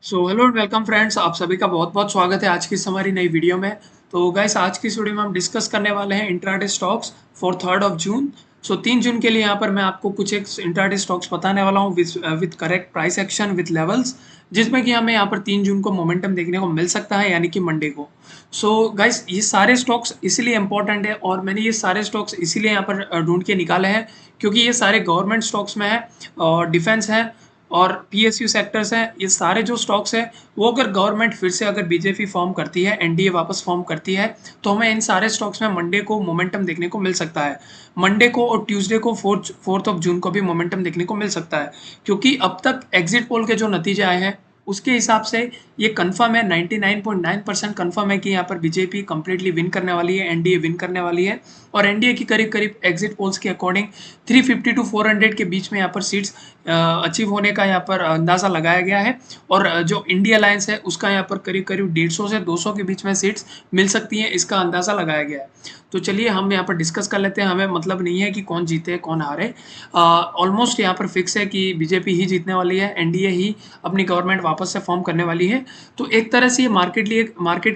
So hello and welcome friends, आप सभी का बहुत-बहुत स्वागत है आज की इस हमारी नई वीडियो में। तो गाइस आज की इस वीडियो में हम डिस्कस करने वाले हैं intraday stocks for 3rd of June. So 3 जून के लिए यहाँ पर मैं आपको कुछ एक इंट्राडे स्टॉक्स बताने वाला हूँ with correct price action with levels, जिसमें कि हमें यहाँ पर 3 जून को मोमेंटम देखने को मिल सकता है, यानी कि मंडे को। सो गाइस ये सारे स्टॉक्स इसीलिए इंपॉर्टेंट है और मैंने ये सारे स्टॉक्स इसीलिए यहाँ पर ढूँढ के निकाले हैं क्योंकि ये सारे गवर्नमेंट स्टॉक्स में है और डिफेंस है और पीएसयू सेक्टर्स हैं। ये सारे जो स्टॉक्स हैं वो अगर गवर्नमेंट फिर से अगर बीजेपी फॉर्म करती है, एनडीए वापस फॉर्म करती है, तो हमें इन सारे स्टॉक्स में मंडे को मोमेंटम देखने को मिल सकता है। मंडे को और ट्यूसडे को फोर्थ ऑफ जून को भी मोमेंटम देखने को मिल सकता है, क्योंकि अब तक एग्जिट पोल के जो नतीजे आए हैं उसके हिसाब से ये कंफर्म है, 99.9% कंफर्म है कि यहाँ पर बीजेपी कंप्लीटली विन करने वाली है, एनडीए विन करने वाली है। और एनडीए की करीब करीब एग्जिट पोल्स के अकॉर्डिंग 350 टू 400 के बीच में यहाँ पर सीट्स अचीव होने का यहाँ पर अंदाज़ा लगाया गया है। और जो इंडिया अलायंस है उसका यहाँ पर करीब करीब 150 से 200 के बीच में सीट्स मिल सकती हैं, इसका अंदाज़ा लगाया गया है। तो चलिए हम यहाँ पर डिस्कस कर लेते हैं। हमें मतलब नहीं है कि कौन जीते कौन हारे, ऑलमोस्ट यहाँ पर फिक्स है कि बीजेपी ही जीतने वाली है, एनडीए ही अपनी गवर्नमेंट वापस से फॉर्म करने वाली है। तो एक तरह से ये मार्केट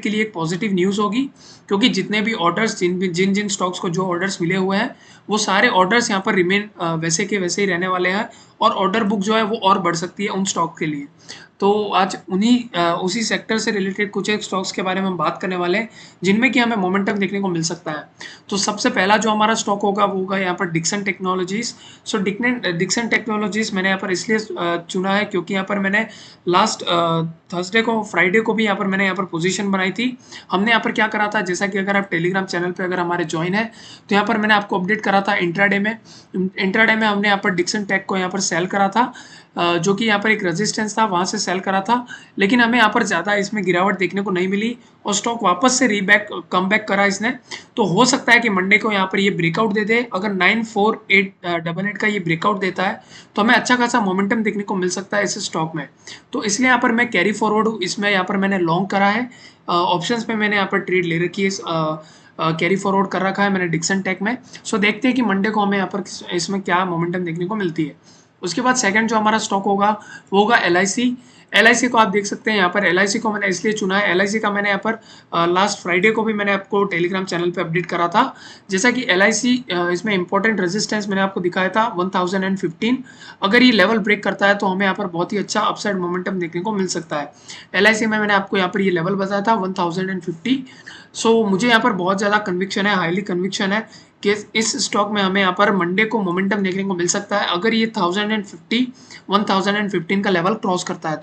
के लिए एक पॉजिटिव न्यूज़ होगी, क्योंकि जितने भी ऑर्डर्स जिन जिन स्टॉक्स को जो ऑर्डर्स मिले हुए हैं वो सारे ऑर्डर्स यहाँ पर रिमेन वैसे के वैसे ही रहने वाले हैं और ऑर्डर बुक जो है वो और बढ़ सकती है उन स्टॉक के लिए। तो आज उसी सेक्टर से रिलेटेड कुछ एक स्टॉक्स के बारे में हम बात करने वाले हैं, जिनमें कि हमें मोमेंटम देखने को मिल सकता है। तो सबसे पहला जो हमारा स्टॉक होगा वो होगा यहाँ पर डिक्सन टेक्नोलॉजीज़। सो डिक्सन टेक्नोलॉजीज़ मैंने यहाँ पर इसलिए चुना है क्योंकि यहाँ पर मैंने लास्ट थर्सडे को फ्राइडे को भी यहाँ पर मैंने यहाँ पर पोजीशन बनाई थी। हमने यहाँ पर क्या करा था, जैसा कि अगर आप टेलीग्राम चैनल पे अगर हमारे ज्वाइन है तो यहाँ पर मैंने आपको अपडेट करा था इंट्राडे में। इंट्राडे में हमने यहाँ पर डिक्सन टेक को यहाँ पर सेल करा था, जो कि यहाँ पर एक रेजिस्टेंस था, वहाँ से सेल करा था। लेकिन हमें यहाँ पर ज़्यादा इसमें गिरावट देखने को नहीं मिली और स्टॉक वापस से कम बैक करा इसने। तो हो सकता है कि मंडे को यहाँ पर ये ब्रेकआउट दे दे। अगर 94888 का ये ब्रेकआउट देता है तो हमें अच्छा खासा मोमेंटम देखने को मिल सकता है इस स्टॉक में। तो इसलिए यहाँ पर मैं कैरी फॉरवर्ड हूँ, इसमें यहाँ पर मैंने लॉन्ग करा है, ऑप्शंस में मैंने यहाँ पर ट्रेड ले रखी है, कैरी फॉरवर्ड कर रखा है मैंने डिक्सन टेक में। सो देखते हैं कि मंडे को हमें यहाँ पर इसमें क्या मोमेंटम देखने को मिलती है। उसके बाद सेकंड जो हमारा स्टॉक होगा वो होगा एलआईसी। एलआईसी को आप देख सकते हैं यहाँ पर, एलआईसी को मैंने इसलिए चुना है, एलआईसी का मैंने यहाँ पर लास्ट फ्राइडे को भी मैंने आपको टेलीग्राम चैनल पे अपडेट करा था। जैसा कि एलआईसी इसमें इंपॉर्टेंट रेजिस्टेंस मैंने आपको दिखाया था 1015। अगर ये लेवल ब्रेक करता है तो हमें यहाँ पर बहुत ही अच्छा अपसाइड मोमेंटम देखने को मिल सकता है। एलआईसी में मैंने आपको यहाँ पर ये लेवल बताया था 1050। सो मुझे यहाँ पर बहुत ज़्यादा कन्विक्शन है, हाईली कन्विक्शन है कि इस स्टॉक में हमें यहाँ पर मंडे को मोमेंटम देखने को मिल सकता है, अगर ये 1015 का लेवल क्रॉस करता है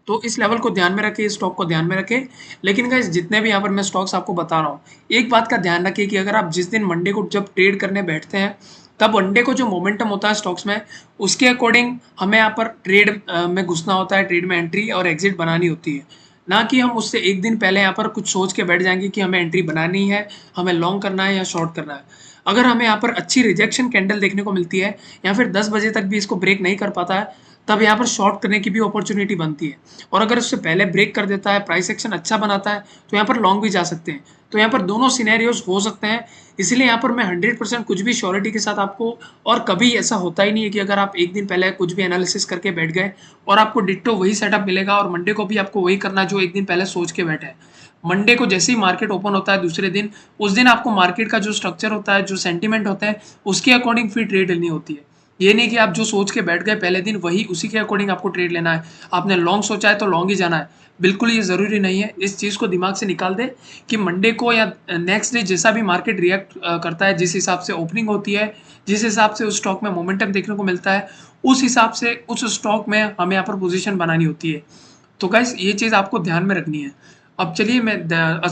तो इस लेवल को ध्यान में रखें, इस स्टॉक को ध्यान में रखें। लेकिन गाइस जितने भी यहाँ पर मैं स्टॉक्स आपको बता रहा हूँ, एक बात का ध्यान रखिए कि अगर आप जिस दिन मंडे को जब ट्रेड करने बैठते हैं तब मंडे को जो मोमेंटम होता है स्टॉक्स में, उसके अकॉर्डिंग हमें यहाँ पर ट्रेड में घुसना होता है, ट्रेड में एंट्री और एग्जिट बनानी होती है। ना कि हम उससे एक दिन पहले यहाँ पर कुछ सोच के बैठ जाएंगे कि हमें एंट्री बनानी है, हमें लॉन्ग करना है या शॉर्ट करना है। अगर हमें यहाँ पर अच्छी रिजेक्शन कैंडल देखने को मिलती है या फिर 10 बजे तक भी इसको ब्रेक नहीं कर पाता है, तब यहाँ पर शॉर्ट करने की भी अपॉर्चुनिटी बनती है। और अगर उससे पहले ब्रेक कर देता है, प्राइस एक्शन अच्छा बनाता है, तो यहाँ पर लॉन्ग भी जा सकते हैं। तो यहाँ पर दोनों सिनेरियोज हो सकते हैं, इसलिए यहाँ पर मैं 100% कुछ भी श्योरिटी के साथ आपको, और कभी ऐसा होता ही नहीं है कि अगर आप एक दिन पहले कुछ भी एनालिसिस करके बैठ गए और आपको डिट्टो वही सेटअप मिलेगा और मंडे को भी आपको वही करना जो एक दिन पहले सोच के बैठे हैं। मंडे को जैसे ही मार्केट ओपन होता है दूसरे दिन, उस दिन आपको मार्केट का जो स्ट्रक्चर होता है, जो सेंटीमेंट होता है, उसके अकॉर्डिंग फिर ट्रेड लेनी होती है। ये नहीं कि आप जो सोच के बैठ गए पहले दिन वही उसी के अकॉर्डिंग आपको ट्रेड लेना है, आपने लॉन्ग सोचा है तो लॉन्ग ही जाना है, बिल्कुल ये ज़रूरी नहीं है। इस चीज़ को दिमाग से निकाल दे कि मंडे को या नेक्स्ट डे जैसा भी मार्केट रिएक्ट करता है, जिस हिसाब से ओपनिंग होती है, जिस हिसाब से उस स्टॉक में मोमेंटम देखने को मिलता है, उस हिसाब से उस स्टॉक में हमें यहाँ पर पोजीशन बनानी होती है। तो गाइस ये चीज़ आपको ध्यान में रखनी है। अब चलिए मैं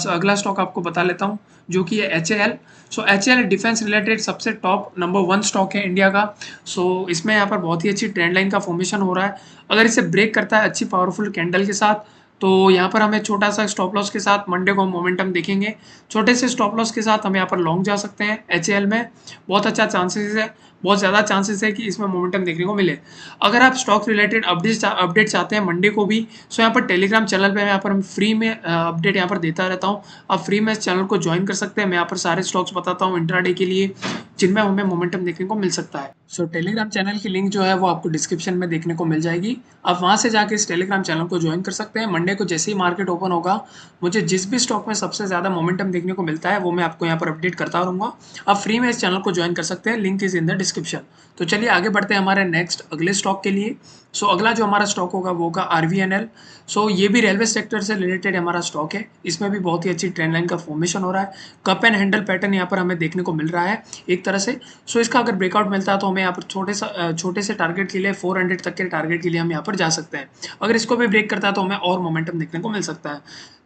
अगला स्टॉक आपको बता लेता हूँ, जो कि है एचएएल। सो एचएएल डिफेंस रिलेटेड सबसे टॉप नंबर 1 स्टॉक है इंडिया का। सो इसमें यहाँ पर बहुत ही अच्छी ट्रेंड लाइन का फॉर्मेशन हो रहा है। अगर इसे ब्रेक करता है अच्छी पावरफुल कैंडल के साथ, तो यहाँ पर हमें छोटा सा स्टॉप लॉस के साथ मंडे को मोमेंटम देखेंगे। छोटे से स्टॉप लॉस के साथ हम यहाँ पर लॉन्ग जा सकते हैं एचएएल में, बहुत अच्छा चांसेस है। बहुत ज़्यादा चांसेस है कि इसमें मोमेंटम देखने को मिले। अगर आप स्टॉक रिलेटेड अपडेट चाहते हैं मंडे को भी, सो यहाँ पर टेलीग्राम चैनल पे यहाँ पर हम फ्री में अपडेट यहाँ पर देता रहता हूँ। आप फ्री में इस चैनल को ज्वाइन कर सकते हैं। मैं यहाँ पर सारे स्टॉक्स बताता हूँ इंट्राडे के लिए, जिनमें हमें मोमेंटम देखने को मिल सकता है। सो टेलीग्राम चैनल की लिंक जो है वो आपको डिस्क्रिप्शन में देखने को मिल जाएगी। आप वहाँ से जाके इस टेलीग्राम चैनल को ज्वाइन कर सकते हैं। मंडे को जैसे ही मार्केट ओपन होगा, मुझे जिस भी स्टॉक में सबसे ज़्यादा मोमेंटम देखने को मिलता है वो मैं आपको यहाँ पर अपडेट करता रहूँगा। आप फ्री में इस चैनल को ज्वाइन कर सकते हैं, link is in the description. तो चलिए आगे बढ़ते हैं हमारे नेक्स्ट अगले स्टॉक के लिए। सो अगला जो हमारा स्टॉक होगा वो होगा RVNL। सो ये भी रेलवे सेक्टर से रिलेटेड हमारा स्टॉक है। इसमें भी बहुत ही अच्छी ट्रेंड लाइन का फॉर्मेशन हो रहा है। कप एंड हैंडल पैटर्न यहाँ पर हमें देखने को मिल रहा है एक तरह से। सो इसका अगर ब्रेकआउट मिलता है तो हमें यहाँ पर छोटे से टारगेट के लिए 400 तक के टारगेट के लिए हम यहाँ पर जा सकते हैं। अगर इसको भी ब्रेक करता है तो हमें और मोमेंटम देखने को मिल सकता है।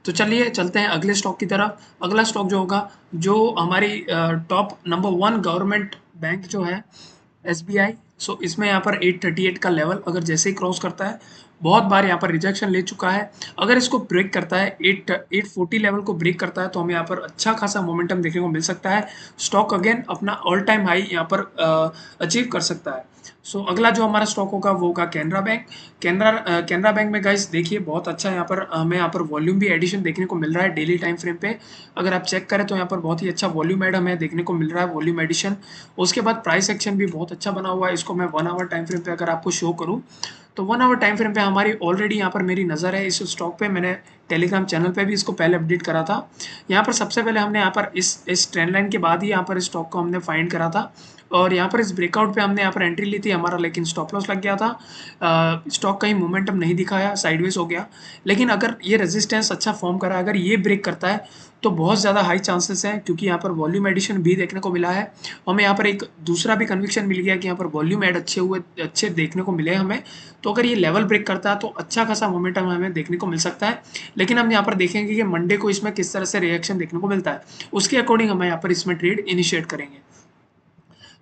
तो चलिए चलते हैं अगले स्टॉक की तरफ। अगला स्टॉक जो होगा, जो हमारी टॉप नंबर 1 गवर्नमेंट बैंक जो है SBI। सो इसमें यहाँ पर 838 का लेवल अगर जैसे ही क्रॉस करता है, बहुत बार यहाँ पर रिजेक्शन ले चुका है। अगर इसको ब्रेक करता है, 840 लेवल को ब्रेक करता है, तो हमें यहाँ पर अच्छा खासा मोमेंटम देखने को मिल सकता है। स्टॉक अगेन अपना ऑल टाइम हाई यहाँ पर अचीव कर सकता है। सो अगला जो हमारा स्टॉक होगा वो होगा कैनरा बैंक। कैनरा बैंक में गाइस देखिए बहुत अच्छा यहाँ पर हमें यहाँ पर वॉल्यूम भी एडिशन देखने को मिल रहा है डेली टाइम फ्रेम पे। अगर आप चेक करें तो यहाँ पर बहुत ही अच्छा वॉल्यूम एड हमें देखने को मिल रहा है, वॉल्यूम एडिशन। उसके बाद प्राइस एक्शन भी बहुत अच्छा बना हुआ है। इसको मैं 1 आवर टाइम फ्रेम पे अगर आपको शो करूँ, तो 1 आवर टाइम फ्रेम पे हमारी ऑलरेडी यहाँ पर मेरी नज़र है इस स्टॉक पे। मैंने टेलीग्राम चैनल पे भी इसको पहले अपडेट करा था। यहाँ पर सबसे पहले हमने यहाँ पर इस ट्रेंड लाइन के बाद ही यहाँ पर स्टॉक को हमने फाइंड करा था, और यहाँ पर इस ब्रेकआउट पे हमने यहाँ पर एंट्री ली थी हमारा, लेकिन स्टॉप लॉस लग गया था। स्टॉक कहीं मोमेंटम नहीं दिखाया, साइडवेज हो गया। लेकिन अगर ये रेजिस्टेंस अच्छा फॉर्म करा, अगर ये ब्रेक करता है तो बहुत ज़्यादा हाई चांसेस हैं, क्योंकि यहाँ पर वॉल्यूम एडिशन भी देखने को मिला है हमें। यहाँ पर एक दूसरा भी कन्विक्शन मिल गया कि यहाँ पर वॉल्यूम एड अच्छे देखने को मिले हमें। तो अगर ये लेवल ब्रेक करता है तो अच्छा खासा मोमेंटम हमें देखने को मिल सकता है। लेकिन हम यहाँ पर देखेंगे कि मंडे को इसमें किस तरह से रिएक्शन देखने को मिलता है, उसके अकॉर्डिंग हम यहाँ पर इसमें ट्रेड इनिशिएट करेंगे।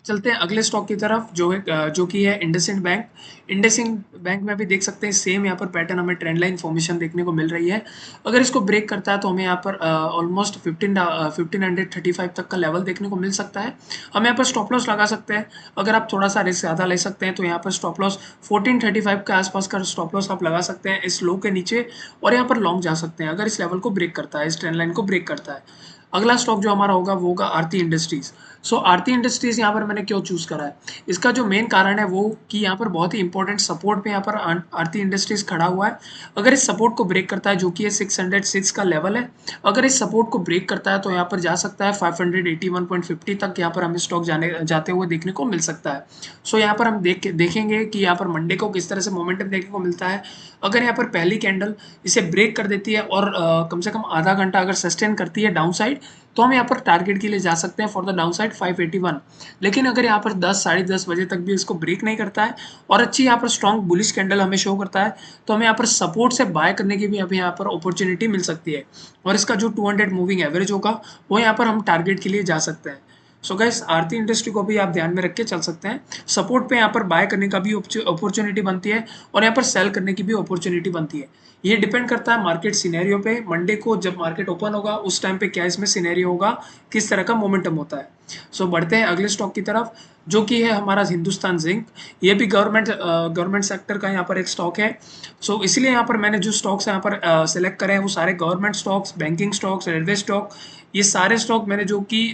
चलते हैं अगले स्टॉक की तरफ, जो कि है इंडसइंड बैंक। इंडसइंड बैंक में भी देख सकते हैं सेम यहाँ पर पैटर्न, हमें ट्रेंड लाइन फॉर्मेशन देखने को मिल रही है। अगर इसको ब्रेक करता है तो हमें यहाँ पर ऑलमोस्ट 1535 तक का लेवल देखने को मिल सकता है। हम यहाँ पर स्टॉप लॉस लगा सकते हैं। अगर आप थोड़ा सा रिस्क ज़्यादा ले सकते हैं तो यहाँ पर स्टॉप लॉस 1435 के आसपास का स्टॉप लॉस आप लगा सकते हैं इस लो के नीचे, और यहाँ पर लॉन्ग जा सकते हैं अगर इस लेवल को ब्रेक करता है, इस ट्रेंड लाइन को ब्रेक करता है। अगला स्टॉक जो हमारा होगा वो होगा आरती इंडस्ट्रीज। सो आरती इंडस्ट्रीज यहाँ पर मैंने क्यों चूज करा है, इसका जो मेन कारण है वो कि यहाँ पर बहुत ही इंपॉर्टेंट सपोर्ट पे यहाँ पर आरती इंडस्ट्रीज खड़ा हुआ है। अगर इस सपोर्ट को ब्रेक करता है, जो कि 606 का लेवल है, अगर इस सपोर्ट को ब्रेक करता है तो यहाँ पर जा सकता है 581.50 तक, यहाँ पर हमें स्टॉक जाते हुए देखने को मिल सकता है। सो यहाँ पर हम देखेंगे कि यहाँ पर मंडे को किस तरह से मोमेंटम देखने को मिलता है। अगर यहाँ पर पहली कैंडल इसे ब्रेक कर देती है और कम से कम आधा घंटा अगर सस्टेन करती है डाउन साइड, तो हम यहाँ पर टारगेट के लिए जा सकते हैं फॉर द डाउन साइड 581। लेकिन अगर यहाँ पर 10 साढ़े 10 बजे तक भी इसको ब्रेक नहीं करता है और अच्छी यहाँ पर स्ट्रॉन्ग बुलिश कैंडल हमें शो करता है, तो हमें यहाँ पर सपोर्ट से बाय करने की भी हमें यहाँ पर अपॉर्चुनिटी मिल सकती है। और इसका जो 200 मूविंग एवरेज होगा वो यहाँ पर हम टारगेट के लिए जा सकते हैं। सो गाइस आरती इंडस्ट्री को भी आप ध्यान में रख के चल सकते हैं। सपोर्ट पे यहाँ पर बाय करने का भी अपॉर्चुनिटी बनती है और यहाँ पर सेल करने की भी अपॉर्चुनिटी बनती है। ये डिपेंड करता है मार्केट सिनेरियो पे। मंडे को जब मार्केट ओपन होगा उस टाइम पे क्या इसमें सिनेरियो होगा, किस तरह का मोमेंटम होता है। सो बढ़ते हैं अगले स्टॉक की तरफ, जो कि है हमारा हिंदुस्तान जिंक। ये भी गवर्नमेंट सेक्टर का यहाँ पर एक स्टॉक है। सो इसलिए यहाँ पर मैंने जो स्टॉक्स यहाँ पर सेलेक्ट करे हैं वो सारे government stocks, banking stocks, railway stock, ये सारे स्टॉक मैंने जो कि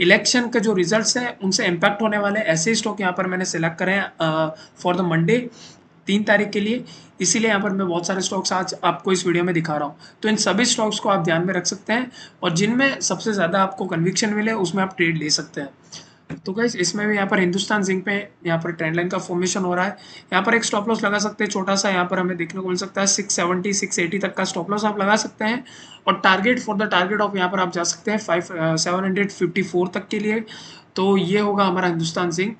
इलेक्शन के जो रिजल्ट्स हैं उनसे इम्पैक्ट होने वाले ऐसे स्टॉक यहाँ पर मैंने सेलेक्ट करे हैं फॉर द मंडे 3 तारीख के लिए। इसीलिए यहाँ पर मैं बहुत सारे स्टॉक्स आज आपको इस वीडियो में दिखा रहा हूँ। तो इन सभी स्टॉक्स को आप ध्यान में रख सकते हैं और जिनमें सबसे ज़्यादा आपको कन्विक्शन मिले उसमें आप ट्रेड ले सकते हैं। तो गाइस इसमें भी यहाँ पर हिंदुस्तान जिंक पे यहाँ पर ट्रेंड लाइन का फॉर्मेशन हो रहा है। यहाँ पर एक स्टॉप लॉस लगा सकते हैं छोटा सा, यहाँ पर हमें देखने को मिल सकता है 670 680 तक का स्टॉप लॉस आप लगा सकते हैं। और target for the target of यहाँ पर आप जा सकते हैं 754 तक के लिए। तो ये होगा हमारा हिंदुस्तान जिंक।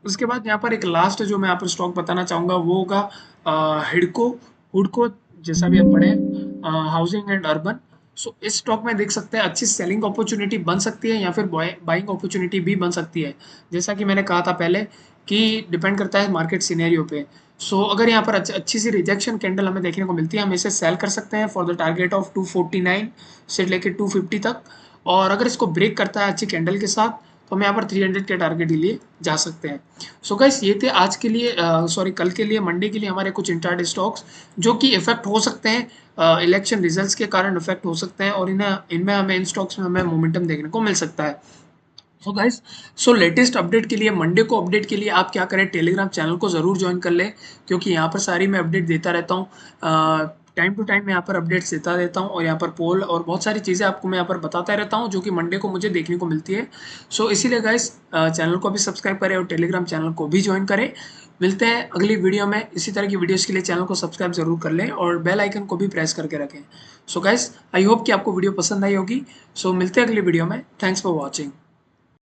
उसके बाद यहाँ पर एक लास्ट जो मैं यहाँ पर स्टॉक बताना चाहूँगा वो होगा हिडको हुडको, जैसा भी आप पढ़े हाउसिंग एंड अर्बन। सो इस स्टॉक में देख सकते हैं अच्छी सेलिंग अपॉर्चुनिटी बन सकती है या फिर बाइंग अपॉर्चुनिटी भी बन सकती है। जैसा कि मैंने कहा था पहले कि डिपेंड करता है मार्केट सिनेरियो पे। सो अगर यहाँ पर अच्छी सी रिजेक्शन कैंडल हमें देखने को मिलती है, हम इसे सेल कर सकते हैं फॉर द टारगेट ऑफ 249 से लेकर 250 तक। और अगर इसको ब्रेक करता है अच्छी कैंडल के साथ, तो हम यहाँ पर 300 के टारगेट के लिए जा सकते हैं। सो गाइस ये थे आज के लिए सॉरी कल के लिए मंडे के लिए हमारे कुछ इंट्राडे स्टॉक्स जो कि इफेक्ट हो सकते हैं, इलेक्शन रिजल्ट्स के कारण इफेक्ट हो सकते हैं और इनमें हमें इन स्टॉक्स में हमें मोमेंटम देखने को मिल सकता है। So guys so latest update के लिए मंडे को अपडेट के लिए आप क्या करें, टेलीग्राम चैनल को ज़रूर ज्वाइन कर लें क्योंकि यहाँ पर सारी मैं अपडेट देता रहता हूँ। टाइम टू टाइम मैं यहाँ पर अपडेट्स देता रहता हूँ और यहाँ पर पोल और बहुत सारी चीज़ें आपको मैं यहाँ पर बताता रहता हूँ जो कि मंडे को मुझे देखने को मिलती है। सो इसीलिए गाइस चैनल को भी सब्सक्राइब करें और टेलीग्राम चैनल को भी ज्वाइन करें। मिलते हैं अगली वीडियो में। इसी तरह की वीडियोस के लिए चैनल को सब्सक्राइब जरूर कर लें और बेल आइकन को भी प्रेस करके रखें। सो गाइस आई होप कि आपको वीडियो पसंद आई होगी। सो मिलते हैं अगली वीडियो में। Thanks for watching.